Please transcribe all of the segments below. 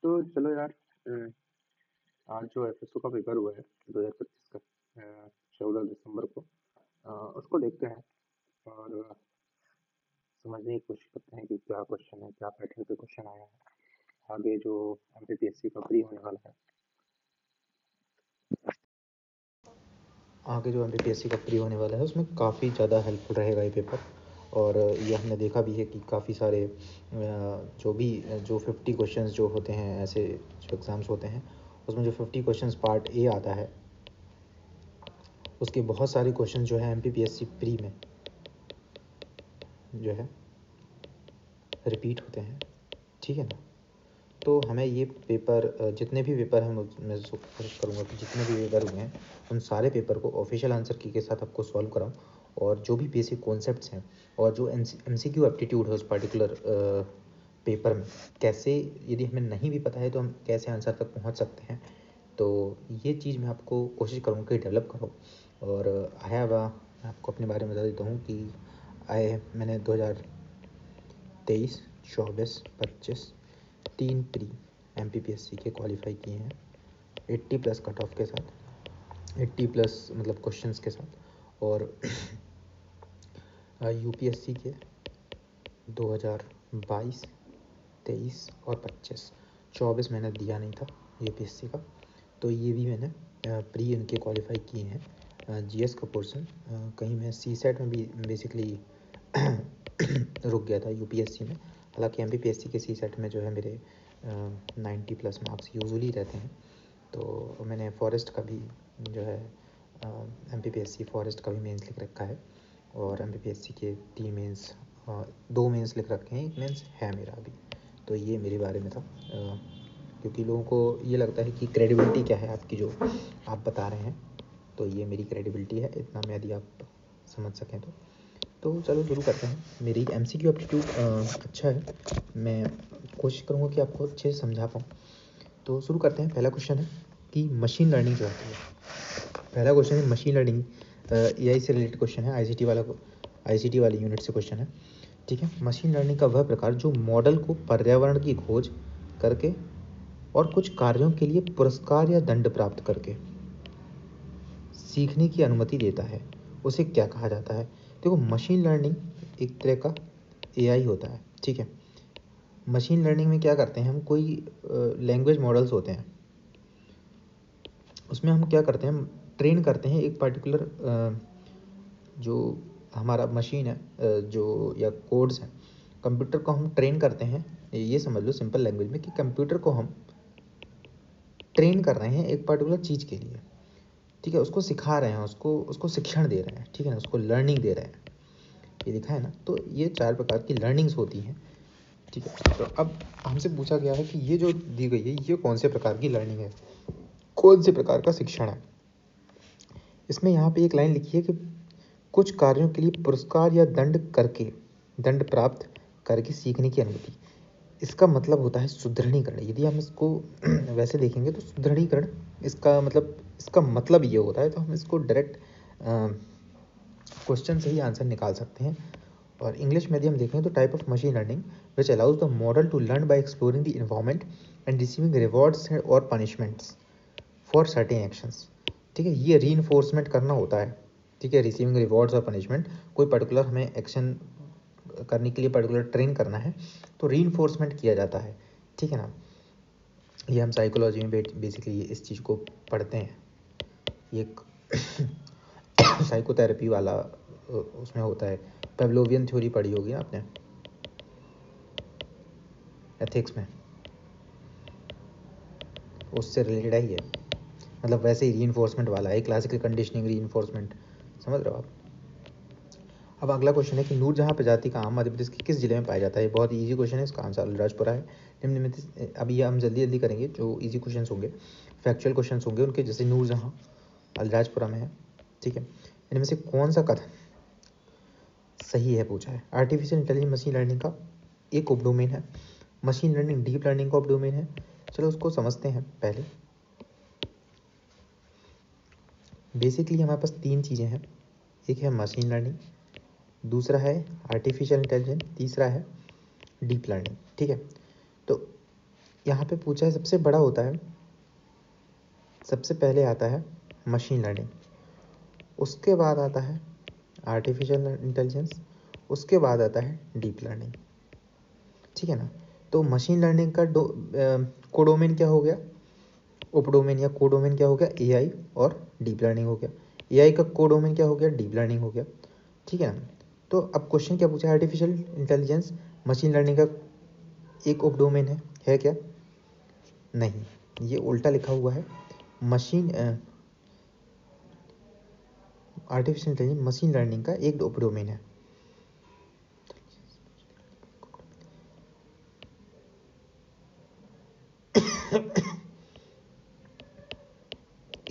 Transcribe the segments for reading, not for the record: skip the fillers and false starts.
तो चलो यार। आज जो एफएसओ का पेपर हुआ है 2025 का 14 दिसंबर को, उसको देखते हैं और समझने की कोशिश करते हैं कि क्या क्वेश्चन है, क्या पैटर्न पे क्वेश्चन आया है। आगे जो एमपीपीएससी का प्री होने वाला है, उसमें काफ़ी ज़्यादा हेल्पफुल रहेगा ये पेपर। और ये हमने देखा भी है कि काफ़ी सारे जो 50 क्वेश्चंस जो होते हैं, ऐसे जो एग्ज़ाम्स होते हैं उसमें जो 50 क्वेश्चंस पार्ट ए आता है, उसके बहुत सारे क्वेश्चन जो है एमपीपीएससी प्री में जो है रिपीट होते हैं। ठीक है ना। तो हमें ये पेपर, जितने भी पेपर हैं, मैं कोशिश करूँगा कि जितने भी पेपर हुए हैं उन सारे पेपर को ऑफिशियल आंसर की के साथ आपको सॉल्व कराऊँ, और जो भी बेसिक कॉन्सेप्ट्स हैं और जो एमसीक्यू एप्टीट्यूड है उस पर्टिकुलर पेपर में, कैसे, यदि हमें नहीं भी पता है तो हम कैसे आंसर तक पहुंच सकते हैं, तो ये चीज़ मैं आपको कोशिश करूँगा कि डेवलप करूँ। और मैं आपको अपने बारे में बता देता हूँ कि मैंने 2023, 24, 25 3 प्री एमपीपीएससी के क्वालिफाई किए हैं 80+ कट ऑफ के साथ, 80+ मतलब क्वेश्चंस के साथ। और यूपीएससी के 2022, 23 और 25, 24 मैंने दिया नहीं था यूपीएससी का, तो ये भी मैंने प्री इनके क्वालिफाई किए हैं। जीएस का पोर्शन कहीं मैं सीसेट में भी बेसिकली रुक गया था यूपीएससी में, हालांकि एमपीपीएससी के सीसेट में जो है मेरे 90+ मार्क्स यूजुअली रहते हैं। तो मैंने फॉरेस्ट का भी जो है एमपीपीएससी फॉरेस्ट का भी मेंस लिख रखा है, और एमपीपीएससी के 3 मेंस, 2 मेंस लिख रखे हैं, 1 मेंस है मेरा अभी। तो ये मेरे बारे में था, क्योंकि लोगों को ये लगता है कि क्रेडिबिलिटी क्या है आपकी जो आप बता रहे हैं, तो ये मेरी क्रेडिबिलिटी है, इतना में यदि आप समझ सकें तो चलो शुरू करते हैं। मेरी एमसीक्यू एप्टीट्यूड अच्छा है, मैं कोशिश करूँगा कि आपको अच्छे से समझा पाऊँ। तो शुरू करते हैं। पहला क्वेश्चन है कि मशीन लर्निंग जो होती है। पहला क्वेश्चन है मशीन लर्निंग, एआई से रिलेटेड क्वेश्चन है, आईसीटी वाली यूनिट से क्वेश्चन है। ठीक है। मशीन लर्निंग का वह प्रकार जो मॉडल को पर्यावरण की खोज करके और कुछ कार्यों के लिए पुरस्कार या दंड प्राप्त करके सीखने की अनुमति देता है, उसे क्या कहा जाता है? देखो, मशीन लर्निंग एक तरह का एआई होता है। ठीक है। मशीन लर्निंग में क्या करते हैं हम, कोई लैंग्वेज मॉडल्स होते हैं, उसमें हम क्या करते हैं, हम ट्रेन करते हैं एक पर्टिकुलर जो हमारा मशीन है, जो या कोड्स हैं, कंप्यूटर को हम ट्रेन करते हैं। ये समझ लो सिंपल लैंग्वेज में कि कंप्यूटर को हम ट्रेन कर रहे हैं एक पर्टिकुलर चीज़ के लिए। ठीक है। उसको सिखा रहे हैं, उसको शिक्षण दे रहे हैं। ठीक है ना, उसको लर्निंग दे रहे हैं। ये लिखा है ना। तो ये 4 प्रकार की लर्निंग्स होती हैं। ठीक है। तो अब हमसे पूछा गया है कि ये जो दी गई है ये कौन से प्रकार की लर्निंग है, कौन से प्रकार का शिक्षण है। इसमें यहाँ पे एक लाइन लिखी है कि कुछ कार्यों के लिए पुरस्कार या दंड प्राप्त करके सीखने की अनुमति। इसका मतलब होता है सुदृढ़ीकरण। यदि हम इसको वैसे देखेंगे तो सुदृढ़ीकरण इसका मतलब ये होता है, तो हम इसको डायरेक्ट क्वेश्चन से ही आंसर निकाल सकते हैं। और इंग्लिश में यदि हम देखें तो type of machine learning which allows the model to learn by exploring the environment and receiving rewards और पनिशमेंट्स फॉर सर्टेन एक्शंस। ठीक है। ये रीइंफोर्समेंट करना होता है। ठीक है। रिसीविंग रिवॉर्ड्स और पनिशमेंट, कोई पर्टिकुलर हमें एक्शन करने के लिए पर्टिकुलर ट्रेन करना है तो रीइंफोर्समेंट किया जाता है। ठीक है ना। ये हम साइकोलॉजी में बेसिकली इस चीज़ को पढ़ते हैं। ये एक साइकोथेरेपी वाला उसमें होता है। पेवलोवियन थ्योरी पढ़ी होगी ना आपने एथिक्स में, उससे रिलेटेड है ये। मतलब वैसे ही रीइंफोर्समेंट वाला है, क्लासिकल कंडीशनिंग रीइंफोर्समेंट, समझ रहे हो आप। अब अगला क्वेश्चन है कि नूरजहां प्रजाति का आम मध्य प्रदेश के किस जिले में पाया जाता है? बहुत इजी क्वेश्चन है, इसका आंसर अलीराजपुरा है। निम्न में अभी हम जल्दी करेंगे, जो इजी क्वेश्चन होंगे, फैक्चुअल क्वेश्चन होंगे उनके, जैसे नूरजहां अलीराजपुरा में है। ठीक है। इनमें से कौन सा कथन सही है पूछा है। आर्टिफिशियल इंटेलिजेंस मशीन लर्निंग का एक उप डोमेन है। मशीन लर्निंग डीप लर्निंग का उप डोमेन है। चलो उसको समझते हैं पहले। बेसिकली हमारे पास 3 चीज़ें हैं, एक है मशीन लर्निंग, दूसरा है आर्टिफिशियल इंटेलिजेंस, तीसरा है डीप लर्निंग। ठीक है। तो यहाँ पे पूछा है सबसे बड़ा होता है, सबसे पहले आता है मशीन लर्निंग, उसके बाद आता है आर्टिफिशियल इंटेलिजेंस, उसके बाद आता है डीप लर्निंग। ठीक है ना। तो मशीन लर्निंग का कोडोमेन क्या हो गया, उपडोमेन या कोडोमेन क्या हो गया, एआई और डीप लर्निंग हो गया। एआई का कोडोमेन क्या हो गया, डीप लर्निंग हो गया। ठीक है ना। तो अब क्वेश्चन क्या पूछा है, आर्टिफिशियल इंटेलिजेंस मशीन लर्निंग का एक उपडोमेन है क्या? नहीं, ये उल्टा लिखा हुआ है। Machine artificial intelligence machine learning का एक उपडोमेन है।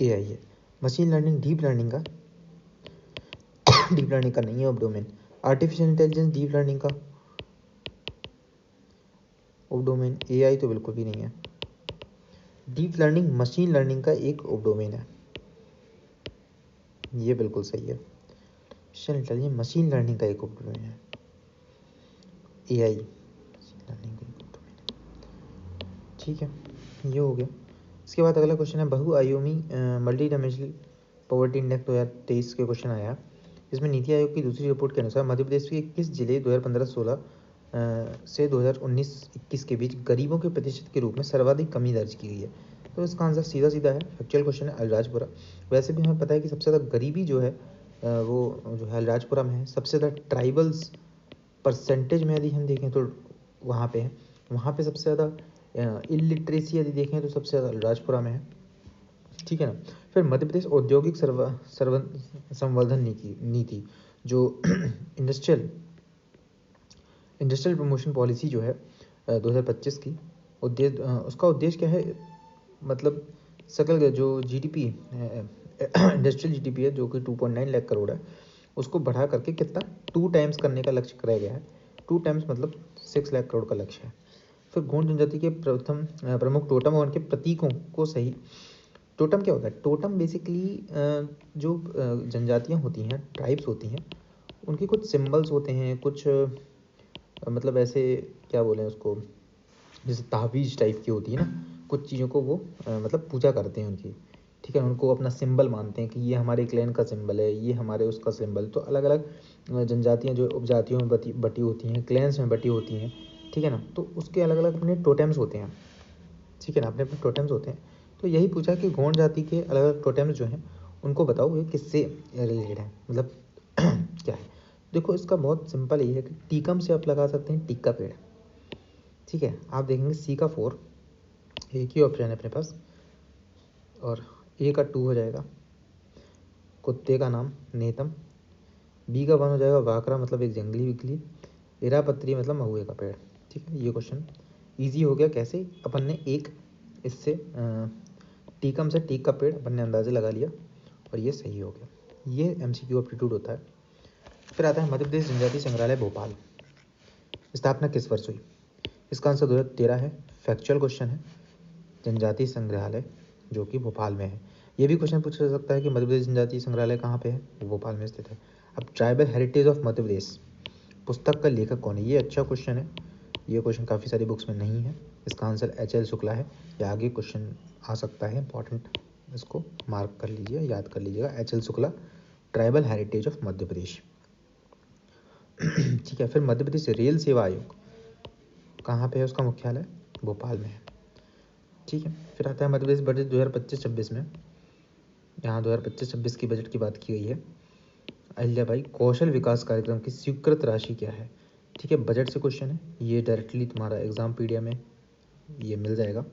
एआई है। मशीन लर्निंग डीप लर्निंग का डीप लर्निंग का नहीं है उपडोमेन। आर्टिफिशियल इंटेलिजेंस डीप लर्निंग का उपडोमेन, एआई तो बिल्कुल भी नहीं है। डीप लर्निंग मशीन लर्निंग का एक उपडोमेन है, ये बिल्कुल सही है। आर्टिफिशियल इंटेलिजेंस मशीन लर्निंग का एक उपडोमेन है, एआई मशीन लर्निंग का एक उपडोमेन है। ठीक है, ये हो गया। इसके बाद अगला क्वेश्चन है बहुआयामी मल्टी डायमेंशनल पॉवर्टी इंडेक्स 2023 के क्वेश्चन आया। इसमें नीति आयोग की दूसरी रिपोर्ट के अनुसार मध्य प्रदेश के किस जिले 2015-16 से 2019-21 के बीच गरीबों के प्रतिशत के रूप में सर्वाधिक कमी दर्ज की गई है? तो इसका आंसर सीधा सीधा है, फैक्चुअल क्वेश्चन है, अलीराजपुरा। वैसे भी हमें पता है कि सबसे ज़्यादा गरीबी जो है वो जो है अलीराजपुरा में है। सबसे ज़्यादा ट्राइबल्स परसेंटेज में यदि हम देखें तो वहाँ पे है, वहाँ पे सबसे ज़्यादा इलिटरेसी यदि देखें तो सबसे ज़्यादा अलीराजपुरा में है। ठीक है ना। फिर मध्य प्रदेश औद्योगिक संवर्धन नीति जो इंडस्ट्रियल इंडस्ट्रियल प्रमोशन पॉलिसी जो है 2025 की उद्देश्य, उसका उद्देश्य क्या है, मतलब सकल जो जीडीपी इंडस्ट्रियल जीडीपी है जो कि 2.9 लाख करोड़ है, उसको बढ़ा करके कितना 2 टाइम्स करने का लक्ष्य कराया गया है। 2 टाइम्स मतलब 6 लाख करोड़ का लक्ष्य है। फिर गोंड जनजाति के प्रमुख टोटम और उनके प्रतीकों को सही। टोटम क्या होता है, टोटम बेसिकली जो जनजातियाँ होती हैं, ट्राइब्स होती हैं, उनके कुछ सिंबल्स होते हैं, कुछ मतलब ऐसे क्या बोलें उसको, जैसे ताबीज़ टाइप की होती है ना, कुछ चीज़ों को वो मतलब पूजा करते हैं उनकी। ठीक है, उनको अपना सिंबल मानते हैं कि ये हमारे क्लैन का सिंबल है, ये हमारे उसका सिंबल। तो अलग अलग जनजातियाँ जो उपजातियों में बटी होती हैं, क्लैंस में बटी होती हैं। ठीक है ना, तो उसके अलग अलग अपने टोटेम्स होते हैं। ठीक है ना, अपने अपने टोटेम्स होते हैं। तो यही पूछा कि गोंड जाति के अलग अलग टोटेम्स जो हैं उनको बताओ ये किससे रिलेटेड है, मतलब क्या है। देखो इसका बहुत सिंपल ये है कि टीकम से आप लगा सकते हैं टीका पेड़। ठीक है, आप देखेंगे सी का 4, एक ही ऑप्शन है अपने पास, और ए का 2 हो जाएगा कुत्ते का नाम नेतम, बी का 1 हो जाएगा वाकरा मतलब एक जंगली बिजली, इरापत्री मतलब महुए का पेड़। ठीक है, ये क्वेश्चन ईजी हो गया। कैसे, अपन ने एक इससे टीकम से टीक का पेड़ अपन ने अंदाजे लगा लिया और ये सही हो गया। ये एमसीक्यू एप्टीट्यूड होता है। फिर आता है मध्य प्रदेश जनजाति संग्रहालय भोपाल, स्थापना किस वर्ष हुई? इसका आंसर 2013 है, फैक्चुअल क्वेश्चन है। जनजाति संग्रहालय जो कि भोपाल में है। ये भी क्वेश्चन पूछा जा सकता है कि मध्य प्रदेश जनजाति संग्रहालय कहाँ पे है, वो भोपाल में स्थित है। अब ट्राइबल हेरिटेज ऑफ मध्य प्रदेश पुस्तक का लेखक कौन है? ये अच्छा क्वेश्चन है, ये क्वेश्चन काफ़ी सारी बुक्स में नहीं है। इसका आंसर एच.एल. शुक्ला है। या आगे क्वेश्चन आ सकता है इंपॉर्टेंट, इसको मार्क कर लीजिए, याद कर लीजिएगा, H L. Shukla, tribal heritage of Madhya Pradesh. ठीक है, फिर मध्य प्रदेश रेल सेवा आयोग कहाँ पे है, उसका मुख्यालय भोपाल में है। ठीक है, फिर आता है मध्य प्रदेश बजट 2025-26 में, यहाँ 2025-26 की बजट की बात की गई है। अहिल्याबाई कौशल विकास कार्यक्रम की स्वीकृत राशि क्या है? ठीक है, बजट से क्वेश्चन है, ये डायरेक्टली तुम्हारा एग्जाम पीडिया में ये मिल जाएगा।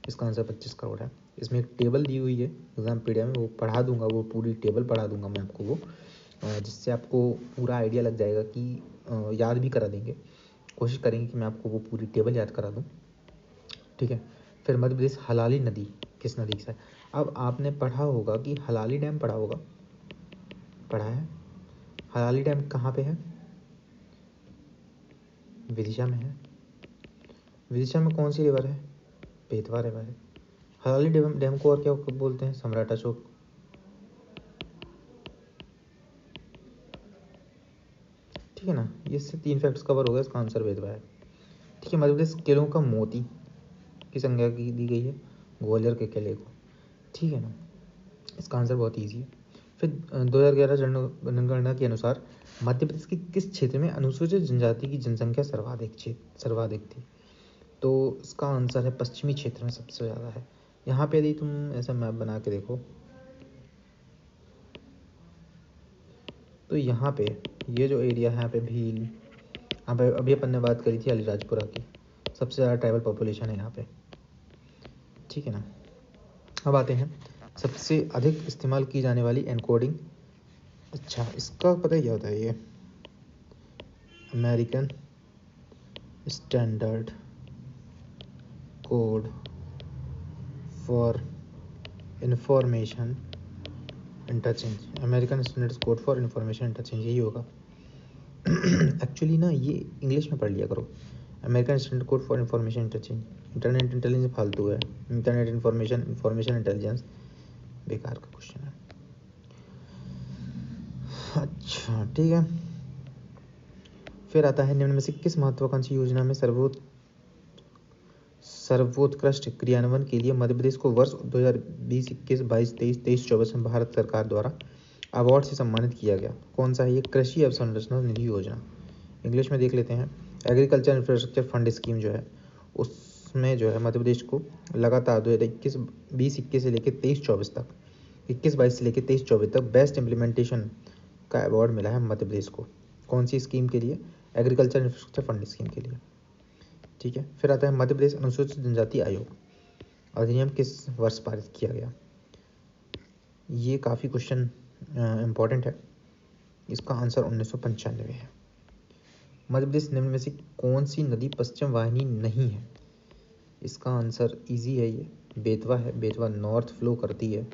इसका आंसर 25 करोड़ है। इसमें एक टेबल दी हुई है एग्जाम पीडिया में, वो पढ़ा दूंगा, वो पूरी टेबल पढ़ा दूंगा मैं आपको, वो जिससे आपको पूरा आइडिया लग जाएगा कि याद भी करा देंगे, कोशिश करेंगे कि मैं आपको वो पूरी टेबल याद करा दूँ। ठीक है, फिर मध्य प्रदेश हलाली नदी किस नदी से है? अब आपने पढ़ा होगा कि हलाली डैम पढ़ा होगा, पढ़ा है। हलाली डैम कहाँ पे है? विदिशा में है। विदिशा में कौन सी रिवर है? बेतवा रिवर है। हलाली डैम को और क्या बोलते हैं? सम्राट अशोक। ठीक है ना, ये इससे 3 फैक्ट्स कवर हो गए, इसका आंसर बेतवा है। ठीक है, मध्य प्रदेश किलों का मोती किसकी संज्ञा की दी गई है? ग्वालियर के किले को, ठीक है ना। इसका आंसर बहुत ईजी है। फिर 2011 जनगणना के अनुसार मध्य प्रदेश के किस क्षेत्र में अनुसूचित जनजाति की जनसंख्या सर्वाधिक थी? तो इसका आंसर है पश्चिमी क्षेत्र में सबसे ज़्यादा है। यहाँ पे यदि तुम ऐसा मैप बना के देखो तो यहाँ पे ये जो एरिया है, यहाँ पे भील, यहाँ पे अभी अपन ने बात करी थी अलीराजपुरा की, सबसे ज़्यादा ट्राइबल पॉपुलेशन है यहाँ पे, ठीक है ना। अब आते हैं सबसे अधिक इस्तेमाल की जाने वाली एनकोडिंग। अच्छा, इसका पता है क्या होता है? ये American standard code for information interchange, American standard code for information interchange, यही होगा। एक्चुअली ना ये इंग्लिश में पढ़ लिया करो, American standard code for information interchange. Internet intelligence फालतू है, इंटरनेट इंफॉर्मेशन इंटेलिजेंस बेकार का क्वेश्चन है। अच्छा ठीक है, फिर आता है निम्न में से किस महत्वाकांक्षी योजना में सर्वोत्कृष्ट क्रियान्वयन के लिए मध्य प्रदेश को वर्ष 2020, 21, 22, 23, 23, 24 में भारत सरकार द्वारा अवार्ड से सम्मानित किया गया? कौन सा है ये? कृषि अवसंरचना निधि योजना। इंग्लिश में देख लेते हैं। एग्रीकल्चर इंफ्रास्ट्रक्चर फंड स्कीम जो है, उसमें जो है मध्य प्रदेश को लगातार 2021 से लेकर 23-24 तक, 21-22 से लेकर 23-24 तक बेस्ट इम्प्लीमेंटेशन का अवार्ड मिला है मध्य प्रदेश को। कौन सी स्कीम के लिए? एग्रीकल्चर इंफ्रास्ट्रक्चर फंड स्कीम के लिए, ठीक है। फिर आता है मध्य प्रदेश अनुसूचित जनजाति आयोग अधिनियम किस वर्ष पारित किया गया? ये काफ़ी क्वेश्चन इम्पॉर्टेंट है। इसका आंसर 1995 है। मध्य प्रदेश निम्न में से कौन सी नदी पश्चिम वाहिनी नहीं है? इसका आंसर इजी है, ये बेतवा है। बेतवा नॉर्थ फ्लो करती है।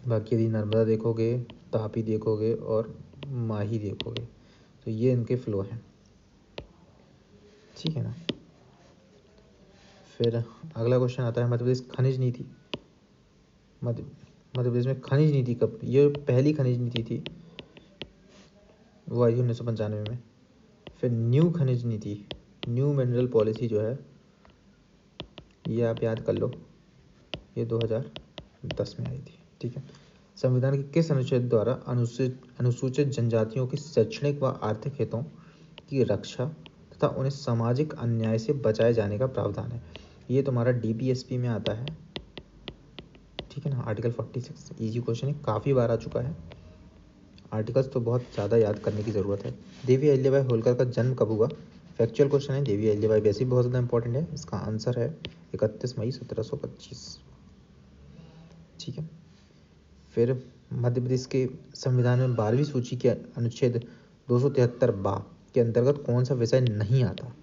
बाकी यदि नर्मदा देखोगे, तापी देखोगे और माही देखोगे तो ये इनके फ्लो हैं, ठीक है ना। फिर अगला क्वेश्चन आता है मध्य प्रदेश खनिज नीति। मध्य प्रदेश में खनिज नीति कब? ये पहली खनिज नीति थी, वो आई थी 1995 में। फिर न्यू खनिज नीति, न्यू मिनरल पॉलिसी जो है, ये आप याद कर लो, ये 2010 में आई थी, ठीक है। संविधान के किस अनुच्छेद द्वारा अनुसूचित जनजातियों के शैक्षणिक व आर्थिक हितों की रक्षा तथा उन्हें सामाजिक अन्याय से बचाए जाने का प्रावधान है? ये तुम्हारा DPSP में आता है, ठीक है ना। आर्टिकल 46, इजी क्वेश्चन है, काफ़ी बार आ चुका है। आर्टिकल्स तो बहुत ज़्यादा याद करने की ज़रूरत है। देवी अहिल्याबाई होलकर का जन्म कब हुआ? फैक्चुअल क्वेश्चन है। देवी अहिल्याबाई वैसे ही बहुत ज़्यादा इंपॉर्टेंट है। इसका आंसर है 31 मई 1725, ठीक है। फिर मध्य प्रदेश के संविधान में 12वीं सूची के अनुच्छेद 273 के अंतर्गत कौन सा विषय नहीं आता?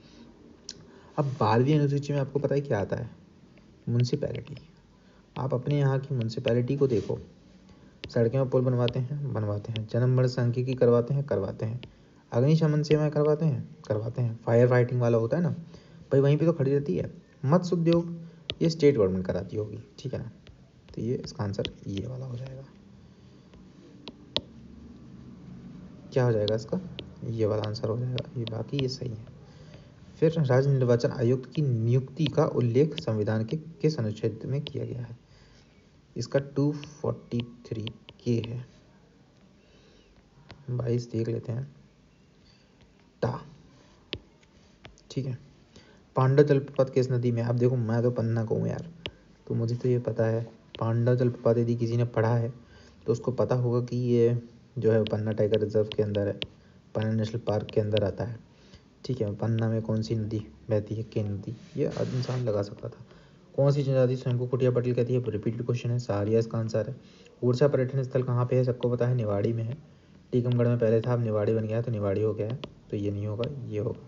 अब 12वीं अनुसूची में आपको पता है क्या आता है? म्यूनसिपैलिटी। आप अपने यहाँ की म्यूनसिपैलिटी को देखो, सड़कें और पुल बनवाते हैं, जन्म मरण सांख्यिकी करवाते हैं, अग्निशमन सेवाएं करवाते हैं, फायर फाइटिंग वाला होता है ना भाई, वहीं पे तो खड़ी रहती है। मत्स्य उद्योग ये स्टेट गवर्नमेंट कराती होगी, ठीक है ना। तो ये इसका आंसर ये वाला हो जाएगा। क्या हो जाएगा इसका? ये वाला आंसर हो जाएगा ये, बाकी ये सही है। फिर राज्य निर्वाचन आयुक्त की नियुक्ति का उल्लेख संविधान के किस अनुच्छेद में किया गया है? इसका 243 के है। 22 देख लेते हैं। ठीक है। पांडव जलप्रपात किस नदी में? आप देखो, मैं तो पन्ना को हूँ यार, तो मुझे तो ये पता है। पांडव जलप्रपात यदि किसी ने पढ़ा है तो उसको पता होगा कि ये जो है पन्ना टाइगर रिजर्व के अंदर है, पन्ना नेशनल पार्क के अंदर आता है, ठीक है। पन्ना में कौन सी नदी बहती है? केन नदी। ये इंसान लगा सकता था। कौन सी जनजाति स्वयं को कुटिया पटेल कहती है? रिपीटेड क्वेश्चन है, सहारिया इसका आंसर है। ऊर्जा पर्यटन स्थल कहाँ पे है? सबको पता है, निवाड़ी में है। टीकमगढ़ में पहले था, अब निवाड़ी बन गया है, तो निवाड़ी हो गया है, तो ये नहीं होगा, ये होगा,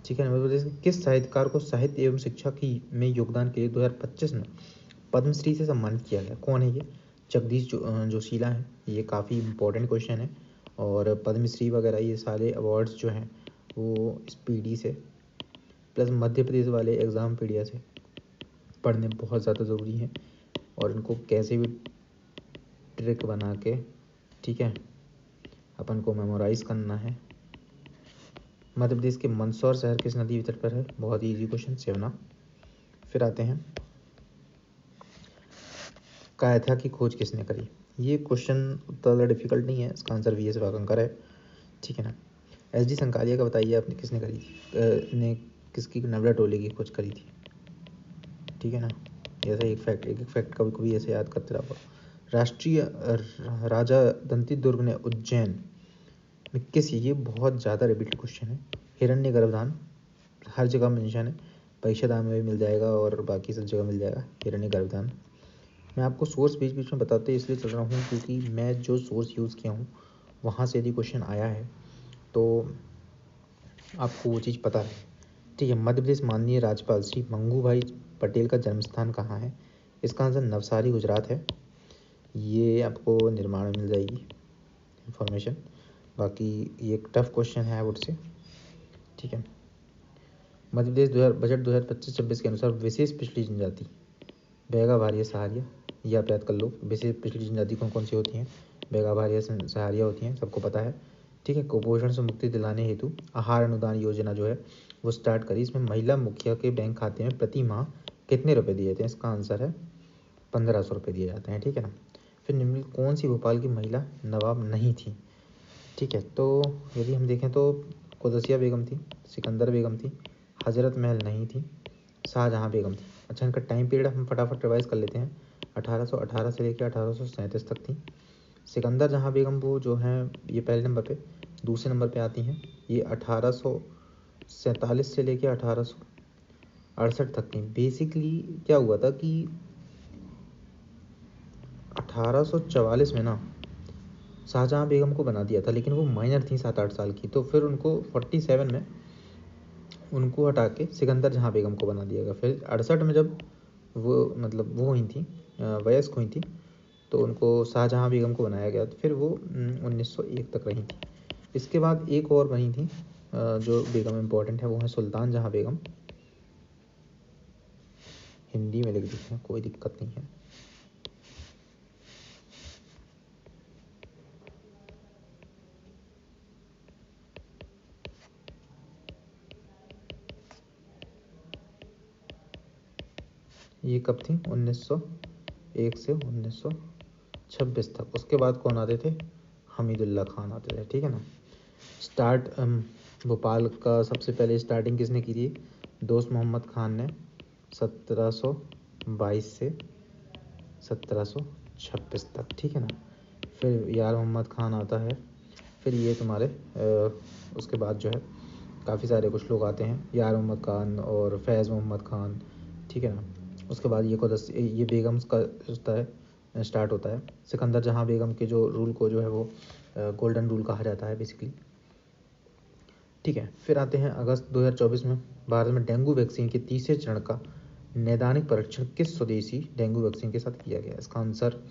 ठीक है। मध्य प्रदेश के किस साहित्यकार को साहित्य एवं शिक्षा की में योगदान के लिए 2025 में पद्मश्री से सम्मानित किया गया? कौन है ये? जगदीश जोशीला हैं। ये काफ़ी इंपॉर्टेंट क्वेश्चन है। और पद्मश्री वगैरह ये सारे अवार्ड्स जो हैं वो इस पीढ़ी से प्लस मध्य प्रदेश वाले एग्ज़ाम पीढ़िया से पढ़ने बहुत ज़्यादा ज़रूरी हैं, और इनको कैसे भी ट्रिक बना के, ठीक है, अपन को मेमोराइज़ करना है। मध्य प्रदेश के मंदसौर शहर किस नदी तट पर है? बहुत ही इजी क्वेश्चन, सेवना। फिर आते हैं, कायथा की खोज किसने करी। ये क्वेश्चन उतना ज़्यादा डिफिकल्ट नहीं है, इसका आंसर वी एस वाकंकर है, ठीक है ना। एस डी संकालिया का बताइए आपने किसने करी थी, ने किसकी नवला टोली की खोज करी थी, ठीक है ना। ऐसा एक फैक्ट कभी कभी ऐसे याद करते रहो। राष्ट्रीय राजा दंती दुर्ग ने उज्जैन में किस, ये बहुत ज़्यादा रिपीटेड क्वेश्चन है। हिरण्य गर्भधान हर जगह मेंशन है, परीक्षा दान में भी मिल जाएगा और बाकी सब जगह मिल जाएगा हिरण्य गर्भधान। मैं आपको सोर्स बीच बीच में बताते इसलिए चल रहा हूँ क्योंकि मैं जो सोर्स यूज़ किया हूँ वहाँ से यदि क्वेश्चन आया है तो आपको वो चीज़ पता है, ठीक है। मध्य प्रदेश माननीय राज्यपाल श्री मंगू भाई पटेल का जन्म स्थान कहाँ है, इसका आंसर नवसारी गुजरात है। ये आपको निर्माण में मिल जाएगी इंफॉर्मेशन। बाकी ये एक टफ क्वेश्चन है वुड से, ठीक है। मध्य प्रदेश बजट 2025-26 के अनुसार विशेष पिछड़ी जनजाति बैगा भारिया सहारिया, ये आप याद कर लो। विशेष पिछड़ी जनजाति कौन कौन सी होती हैं, बैगा भारिया सहारिया होती हैं, सबको पता है, ठीक है। कुपोषण से मुक्ति दिलाने हेतु आहार अनुदान योजना जो है वो स्टार्ट करी। इसमें महिला मुखिया के बैंक खाते में प्रति माह कितने रुपए दिए जाते हैं, इसका आंसर है 1500 रुपये दिए जाते हैं, ठीक है ना। फिर निम्न कौन सी भोपाल की महिला नवाब नहीं थी, ठीक है। तो यदि हम देखें तो कुदसिया बेगम थी, सिकंदर बेगम थी, हजरत महल नहीं थी, शाहजहाँ बेगम थी। अच्छा, इनका टाइम पीरियड हम फटाफट रिवाइज कर लेते हैं। 1818 से लेकर 1837 तक थी। सिकंदर जहाँ बेगम वो जो हैं ये पहले नंबर पे, दूसरे नंबर पे आती हैं, ये 1847 से लेकर 1868 तक थी। बेसिकली क्या हुआ था कि 1844 में ना शाहजहाँ बेगम को बना दिया था, लेकिन वो माइनर थी 7-8 साल की, तो फिर उनको 47 में उनको हटा के सिकंदर जहाँ बेगम को बना दिया गया। फिर 68 में जब वो मतलब वो हुई थी, वयस्क हुई थी, तो उनको शाहजहाँ बेगम को बनाया गया। तो फिर वो 1901 तक रही थी। इसके बाद एक और बनी थी जो बेगम इम्पोर्टेंट है, वो है सुल्तान जहाँ बेगम। हिंदी में लिख देते हैं, कोई दिक्कत नहीं है। ये कब थी, 1901 से 1926 तक। उसके बाद कौन आते थे, हमीदुल्ला खान आते थे, ठीक है ना। स्टार्ट भोपाल का सबसे पहले स्टार्टिंग किसने की थी, दोस्त मोहम्मद खान ने 1722 से 1726 तक, ठीक है ना। फिर यार मोहम्मद खान आता है। फिर ये तुम्हारे उसके बाद जो है काफ़ी सारे कुछ लोग आते हैं, यार मोहम्मद खान और फैज़ मोहम्मद खान, ठीक है ना। उसके बाद ये बेगम्स का होता है, स्टार्ट होता है। सिकंदर जहाँ बेगम के जो रूल को जो है वो गोल्डन रूल कहा जाता है बेसिकली, ठीक है। फिर आते हैं अगस्त 2024 में भारत में डेंगू वैक्सीन के तीसरे चरण का नैदानिक परीक्षण किस स्वदेशी डेंगू वैक्सीन के साथ किया गया, इसका आंसर,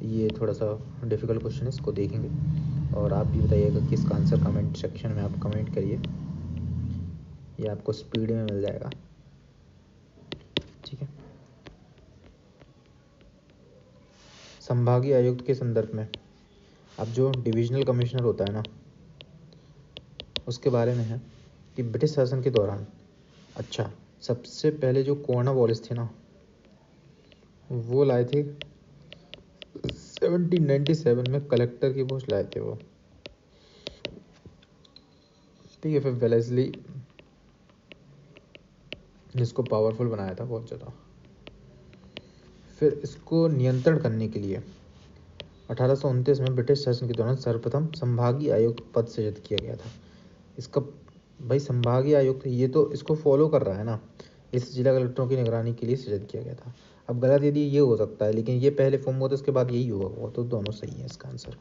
ये थोड़ा सा डिफिकल्ट क्वेश्चन है, इसको देखेंगे और आप भी बताइएगा कि इसका आंसर कमेंट सेक्शन में आप कमेंट करिए, ये आपको स्पीड में मिल जाएगा, ठीक है। संभागीय आयुक्त के संदर्भ में अब जो डिविजनल कमिश्नर होता है ना, उसके बारे में है कि ब्रिटिश शासन के दौरान, अच्छा सबसे पहले जो कॉर्नवालिस थे ना वो लाए थे 1797 में कलेक्टर की पोस्ट लाए थे वो, ठीक है। फिर वेलेस्ली जिसको पावरफुल बनाया था बहुत ज़्यादा। फिर इसको नियंत्रण करने के लिए 1829 में ब्रिटिश शासन के दौरान सर्वप्रथम संभागीय आयुक्त पद सृजित किया गया था। इसका भाई संभागीय आयुक्त ये तो इसको फॉलो कर रहा है ना, इस जिला कलेक्टरों की निगरानी के लिए सृजित किया गया था। अब गलत यदि ये हो सकता है, लेकिन ये पहले फॉर्म हुआ था उसके बाद यही हुआ हुआ, तो दोनों सही है इसका आंसर।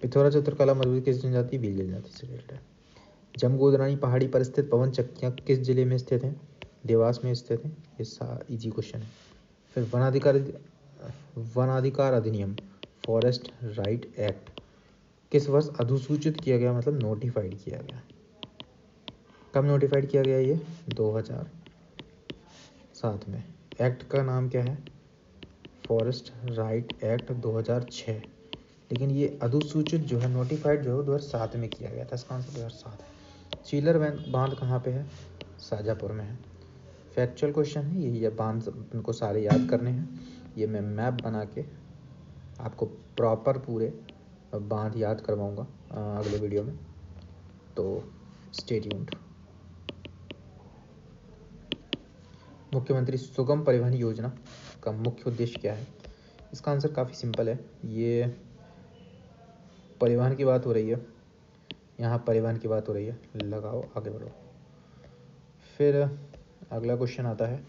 पिथौरा चित्रकला मरवी किस जनजाति, भील जनजाति से रिलेटेड है। जमगोदरानी पहाड़ी पर स्थित पवन चक्कियाँ किस जिले में स्थित हैं, देवास में स्थित है, ये इजी क्वेश्चन है। फिर वनाधिकार अधिनियम फॉरेस्ट राइट एक्ट किस वर्ष अधिसूचित किया गया, मतलब नोटिफाइड किया गया, कब नोटिफाइड किया गया, ये 2007 में। एक्ट का नाम क्या है, फॉरेस्ट राइट एक्ट 2006, लेकिन ये अधिसूचित जो है नोटिफाइड जो है 2007 में किया गया था, इसका आंसर 2007 है। चीलर बांध कहाँ पे है, शाजापुर में है। फैक्चुअल क्वेश्चन है ये बांध उनको सारे याद करने हैं। ये मैं मैप बना के आपको प्रॉपर पूरे बांध याद करवाऊँगा अगले वीडियो में, तो स्टे ट्यून्ड। मुख्यमंत्री सुगम परिवहन योजना का मुख्य उद्देश्य क्या है? इसका आंसर काफ़ी सिंपल है। ये परिवहन की बात हो रही है, यहाँ परिवहन की बात हो रही है, लगाओ आगे बढ़ो। फिर अगला क्वेश्चन आता है,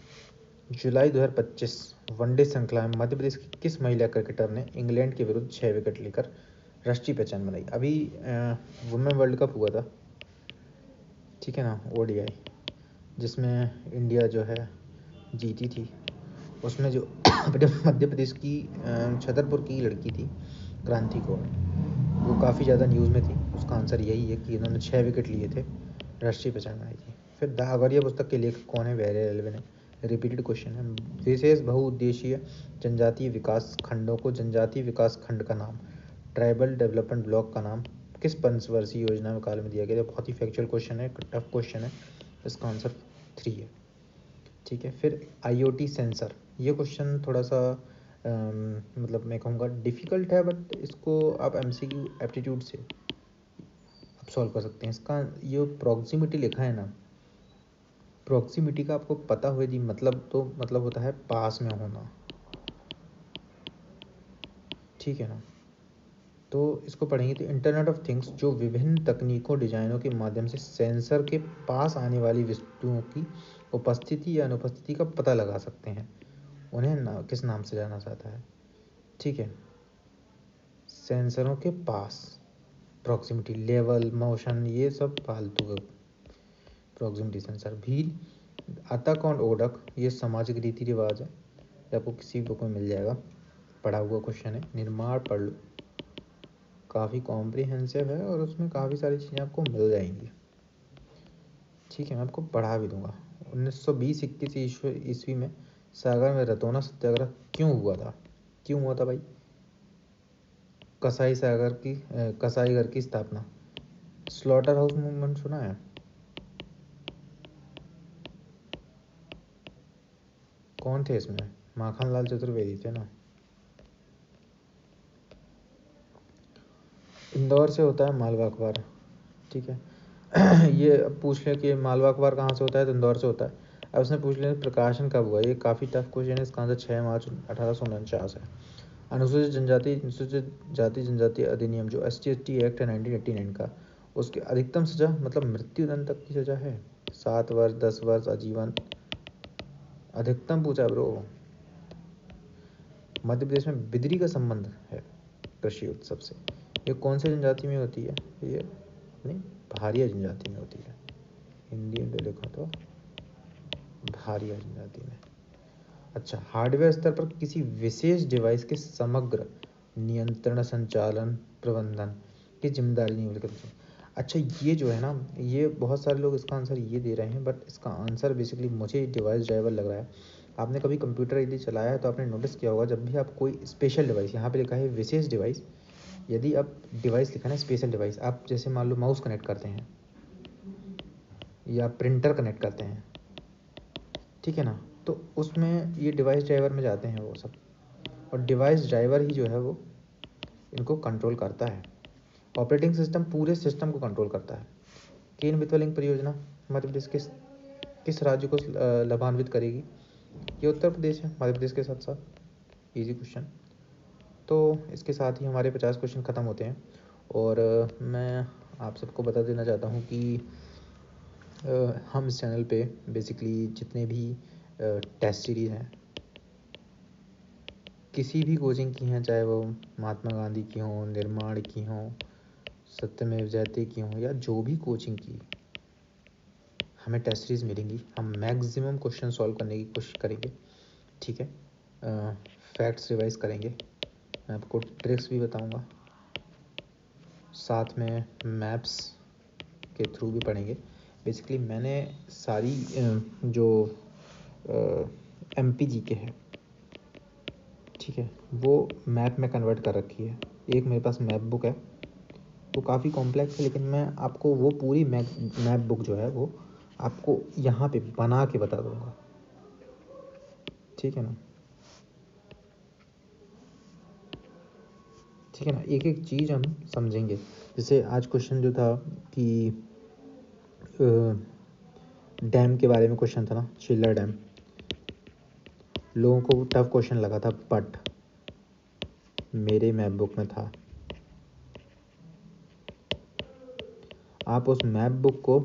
जुलाई 2025 वनडे श्रृंखला में मध्य प्रदेश की किस महिला क्रिकेटर ने इंग्लैंड के विरुद्ध 6 विकेट लेकर राष्ट्रीय पहचान बनाई? अभी वुमेन वर्ल्ड कप हुआ था, ठीक है ना, ODI, जिसमें इंडिया जो है जीती थी। उसमें जो मध्य प्रदेश की छतरपुर की लड़की थी क्रांति कौर, वो काफ़ी ज़्यादा न्यूज़ में थी। उसका आंसर यही है कि इन्होंने 6 विकेट लिए थे, राष्ट्रीय पहचान बनाई थी। फिर द अगरिया पुस्तक के लेखक कौन है? वेरी रेलेवेंट है, रिपीटेड क्वेश्चन है। विशेष बहुउद्देशीय जनजातीय विकास खंडों को जनजातीय विकास खंड का नाम, ट्राइबल डेवलपमेंट ब्लॉक का नाम किस पंचवर्षीय योजना में काल में दिया गया? बहुत ही फैक्चुअल क्वेश्चन है, टफ क्वेश्चन है, इसका आंसर 3 है, ठीक है। फिर IoT सेंसर, ये क्वेश्चन थोड़ा सा मतलब मैं कहूँगा डिफ़िकल्ट है, बट इसको आप MCQ एप्टीट्यूड से आप सॉल्व कर सकते हैं। इसका ये प्रॉक्सिमिटी लिखा है ना, प्रॉक्सिमिटी का आपको पता हो यदि मतलब, तो मतलब होता है पास में होना, ठीक है ना। तो इसको पढ़ेंगे तो इंटरनेट ऑफ थिंग्स जो विभिन्न तकनीकों डिजाइनों के माध्यम से सेंसर के पास आने वाली वस्तुओं की उपस्थिति या अनुपस्थिति का पता लगा सकते हैं, उन्हें किस नाम से जाना जाता है? ठीक है, सेंसरों के पास, प्रॉक्सिमिटी, लेवल, मोशन, ये सब फालतू का प्रॉक्सिमिटी सेंसर। भील, अतक और ओडक, ये सामाजिक रीति रिवाज है, ये आपको किसी बुक में मिल जाएगा, पढ़ा हुआ क्वेश्चन है। निर्माण पढ़ लो, काफ़ी कॉम्प्रिहेंसिव है और उसमें काफ़ी सारी चीज़ें आपको मिल जाएंगी, ठीक है, मैं आपको पढ़ा भी दूंगा। 1920-21 ईस्वी में सागर में रतौना सत्याग्रह क्यों हुआ था? क्यों हुआ था भाई? कसाई घर की स्थापना। स्लॉटर हाउस मूवमेंट सुना है? कौन थे इसमें? माखनलाल चतुर्वेदी थे ना। इंदौर से होता है मालवा अखबार, ठीक है। ये पूछ ले कि मालवा अखबार कहाँ से होता है, तो इंदौर से होता है। अब उसने पूछ लिया प्रकाशन कब हुआ, ये काफ़ी टफ क्वेश्चन है, इसका आंसर 6 मार्च 1849 है। अनुसूचित जाति जनजाति अधिनियम जो ST एक्ट है 1989 का, उसकी अधिकतम सजा मतलब मृत्यु दंड तक की सजा है, 7 वर्ष, 10 वर्ष, आजीवन, अधिकतम पूछा ब्रो। मध्य प्रदेश में बिदरी का संबंध है कृषि उत्सव से। ये कौन से जनजाति में होती है? ये नहीं, भारिया जनजाति में होती है। हिंदी में लिखा तो भारिया जनजाति में। अच्छा, हार्डवेयर स्तर पर किसी विशेष डिवाइस के समग्र नियंत्रण, संचालन, प्रबंधन की जिम्मेदारी नहीं मिलती। अच्छा, ये जो है ना, ये बहुत सारे लोग इसका आंसर ये दे रहे हैं, बट इसका आंसर बेसिकली मुझे डिवाइस ड्राइवर लग रहा है। आपने कभी कंप्यूटर यदि चलाया है तो आपने नोटिस किया होगा, जब भी आप कोई स्पेशल डिवाइस, यहाँ पे लिखा है विशेष डिवाइस, यदि आप डिवाइस लिखा है स्पेशल डिवाइस, आप जैसे मान लो माउस कनेक्ट करते हैं या प्रिंटर कनेक्ट करते हैं, ठीक है ना, तो उसमें ये डिवाइस ड्राइवर में जाते हैं वो सब, और डिवाइस ड्राइवर ही जो है वो इनको कंट्रोल करता है। ऑपरेटिंग सिस्टम पूरे सिस्टम को कंट्रोल करता है। केन वित्तलिंग परियोजना मध्य प्रदेश के किस राज्य को लाभान्वित करेगी? ये उत्तर प्रदेश है, मध्य प्रदेश के साथ साथ। Easy question. तो इसके साथ ही हमारे 50 क्वेश्चन ख़त्म होते हैं, और मैं आप सबको बता देना चाहता हूँ कि हम इस चैनल पे बेसिकली जितने भी टेस्ट सीरीज़ हैं, किसी भी कोचिंग की हैं, चाहे वो महात्मा गांधी की हों, निर्माण की हों, सत्यमेव जयते की हों, या जो भी कोचिंग की, हमें टेस्ट सीरीज़ मिलेंगी। हम मैक्सिमम क्वेश्चन सॉल्व करने की कोशिश करेंगे, ठीक है। फैक्ट्स रिवाइज करेंगे, मैं आपको ट्रिक्स भी बताऊंगा, साथ में मैप्स के थ्रू भी पढ़ेंगे। बेसिकली मैंने सारी जो MPG के हैं, ठीक है, वो मैप में कन्वर्ट कर रखी है। एक मेरे पास मैप बुक है, वो काफ़ी कॉम्प्लेक्स है, लेकिन मैं आपको वो पूरी मैप बुक जो है वो आपको यहाँ पे बना के बता दूँगा, ठीक है ना, ठीक है ना। एक एक चीज़ हम समझेंगे। जैसे आज क्वेश्चन जो था कि डैम के बारे में क्वेश्चन था ना, चिल्ला डैम। लोगों को टफ क्वेश्चन लगा था, बट मेरे मैप बुक में था। आप उस मैप बुक को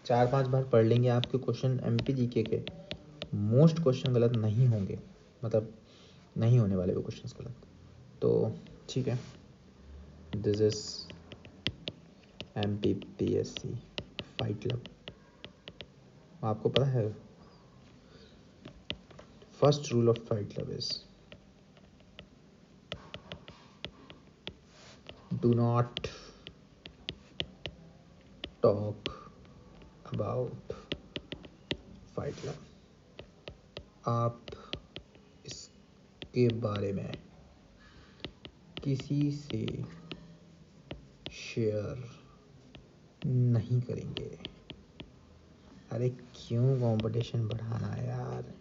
4-5 बार पढ़ लेंगे, आपके क्वेश्चन MPGK के मोस्ट क्वेश्चन गलत नहीं होंगे, मतलब नहीं होने वाले वो क्वेश्चंस गलत। तो ठीक है, this is MPPSC fight club. आपको पता है first rule of fight club is do not talk about fight club. आप इसके बारे में किसी से शेयर नहीं करेंगे। अरे क्यों कंपटीशन बढ़ाना है यार।